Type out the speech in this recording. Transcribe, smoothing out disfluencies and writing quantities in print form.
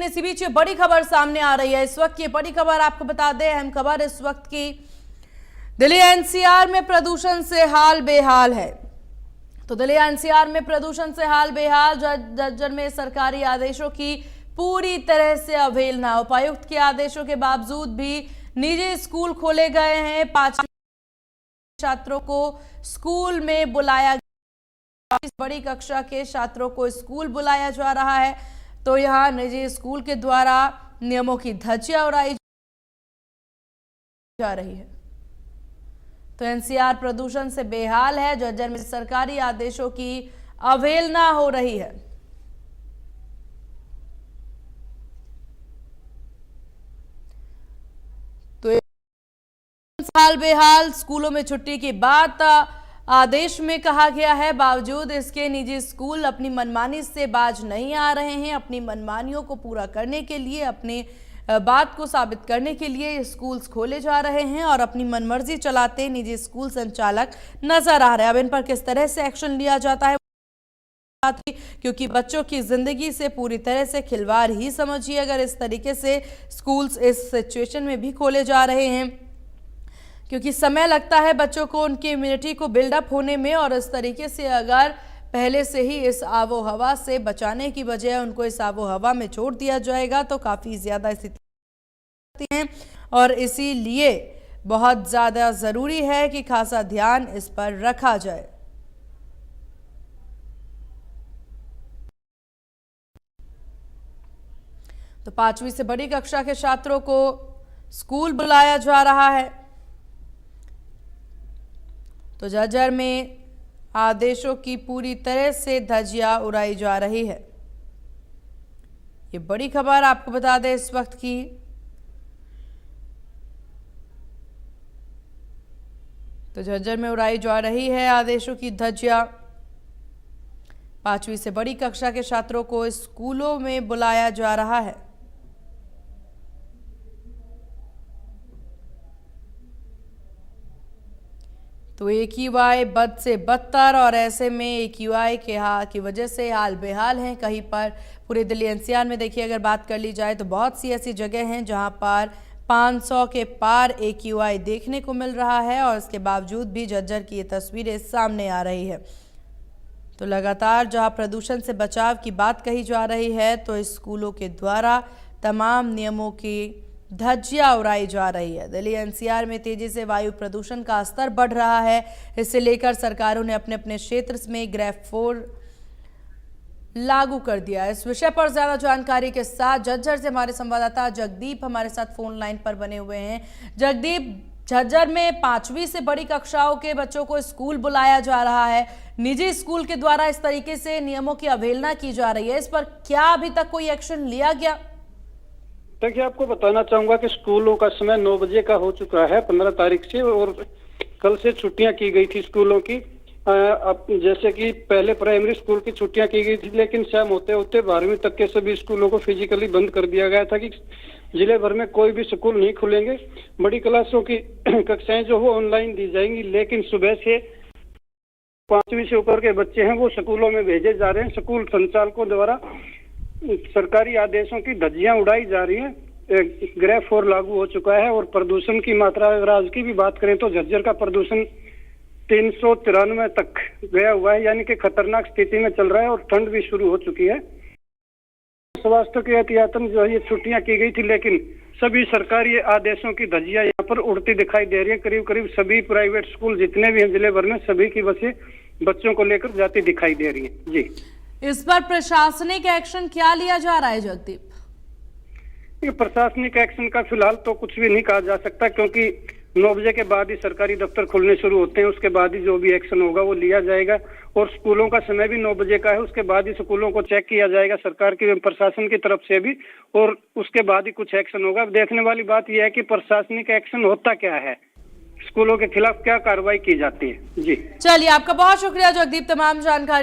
इसी बीच ये बड़ी खबर सामने आ रही है। इस वक्त ये बड़ी खबर आपको बता दें, अहम खबर इस वक्त की, दिल्ली एनसीआर में प्रदूषण से हाल बेहाल है। तो दिल्ली एनसीआर में प्रदूषण से हाल बेहाल, झज्जर में सरकारी आदेशों की पूरी तरह से अवहेलना। उपायुक्त के आदेशों के बावजूद भी निजी स्कूल खोले गए हैं। 5वीं छात्रों को स्कूल में बुलाया गया। बड़ी कक्षा के छात्रों को स्कूल बुलाया जा रहा है, तो यहां निजी स्कूल के द्वारा नियमों की धज्जियां उड़ाई जा रही है। तो एनसीआर प्रदूषण से बेहाल है। झज्जर में सरकारी आदेशों की अवहेलना हो रही है। तो हाल बेहाल, स्कूलों में छुट्टी की बात आदेश में कहा गया है, बावजूद इसके निजी स्कूल अपनी मनमानी से बाज नहीं आ रहे हैं। अपनी मनमानियों को पूरा करने के लिए, अपने बात को साबित करने के लिए स्कूल्स खोले जा रहे हैं और अपनी मनमर्जी चलाते निजी स्कूल संचालक नजर आ रहे हैं। अब इन पर किस तरह से एक्शन लिया जाता है, क्योंकि बच्चों की जिंदगी से पूरी तरह से खिलवाड़ ही समझिए अगर इस तरीके से स्कूल्स इस सिचुएशन में भी खोले जा रहे हैं, क्योंकि समय लगता है बच्चों को उनकी इम्यूनिटी को बिल्डअप होने में। और इस तरीके से अगर पहले से ही इस आबो हवा से बचाने की बजाय उनको इस आबो हवा में छोड़ दिया जाएगा तो काफ़ी ज़्यादा स्थिति है। और इसीलिए बहुत ज़्यादा ज़रूरी है कि खासा ध्यान इस पर रखा जाए। तो 5वीं से बड़ी कक्षा के छात्रों को स्कूल बुलाया जा रहा है। तो झज्जर में आदेशों की पूरी तरह से धज्जियां उड़ाई जा रही है। ये बड़ी खबर आपको बता दें इस वक्त की। तो झज्जर में उड़ाई जा रही है आदेशों की धज्जियां। 5वीं से बड़ी कक्षा के छात्रों को स्कूलों में बुलाया जा रहा है। तो AQI बद से बदतर, और ऐसे में AQI की वजह से हाल बेहाल हैं। कहीं पर पूरे दिल्ली एनसीआर में देखिए, अगर बात कर ली जाए तो बहुत सी ऐसी जगह हैं जहां पर 500 के पार AQI देखने को मिल रहा है, और इसके बावजूद भी झज्जर की ये तस्वीरें सामने आ रही है। तो लगातार जहां प्रदूषण से बचाव की बात कही जा रही है, तो स्कूलों के द्वारा तमाम नियमों की धज्जियां उड़ाई जा रही है। दिल्ली एनसीआर में तेजी से वायु प्रदूषण का स्तर बढ़ रहा है। इसे लेकर सरकारों ने अपने अपने क्षेत्र में ग्रेफ 4 लागू कर दिया है। इस विषय पर ज्यादा जानकारी के साथ झज्जर से हमारे संवाददाता जगदीप हमारे साथ फोन लाइन पर बने हुए हैं। जगदीप, झज्जर में 5वीं से बड़ी कक्षाओं के बच्चों को स्कूल बुलाया जा रहा है, निजी स्कूल के द्वारा इस तरीके से नियमों की अवहेलना की जा रही है, इस पर क्या अभी तक कोई एक्शन लिया गया? देखिए, आपको बताना चाहूंगा कि स्कूलों का समय 9 बजे का हो चुका है 15 तारीख से, और कल से छुट्टियां की गई थी स्कूलों की। अब जैसे कि पहले प्राइमरी स्कूल की छुट्टियां की गई थी, लेकिन शाम होते होते 12वीं तक के सभी स्कूलों को फिजिकली बंद कर दिया गया था कि जिले भर में कोई भी स्कूल नहीं खुलेंगे। बड़ी क्लासों की कक्षाएं जो वो ऑनलाइन दी जाएंगी, लेकिन सुबह से 5वीं से ऊपर के बच्चे हैं वो स्कूलों में भेजे जा रहे हैं। स्कूल संचालकों द्वारा सरकारी आदेशों की धज्जियां उड़ाई जा रही है। ग्रेफ 4 लागू हो चुका है। और प्रदूषण की मात्रा अगर आज की भी बात करें तो झज्जर का प्रदूषण 393 तक गया हुआ है, यानी कि खतरनाक स्थिति में चल रहा है। और ठंड भी शुरू हो चुकी है। स्वास्थ्य के एहतियातन जो है ये छुट्टियां की गई थी, लेकिन सभी सरकारी आदेशों की धज्जियां यहाँ पर उड़ती दिखाई दे रही है। करीब करीब सभी प्राइवेट स्कूल जितने भी हैं जिले भर में, सभी की बसें बच्चों को लेकर जाती दिखाई दे रही है। जी, इस पर प्रशासनिक एक्शन क्या लिया जा रहा है जगदीप? प्रशासनिक एक्शन का फिलहाल तो कुछ भी नहीं कहा जा सकता, क्योंकि 9 बजे के बाद ही सरकारी दफ्तर खुलने शुरू होते हैं। उसके बाद ही जो भी एक्शन होगा वो लिया जाएगा। और स्कूलों का समय भी 9 बजे का है। उसके बाद ही स्कूलों को चेक किया जाएगा सरकार की प्रशासन की तरफ से भी, और उसके बाद ही कुछ एक्शन होगा। अब देखने वाली बात यह है कि प्रशासनिक एक्शन होता क्या है, स्कूलों के खिलाफ क्या कार्रवाई की जाती है। जी, चलिए, आपका बहुत शुक्रिया जगदीप तमाम जानकारी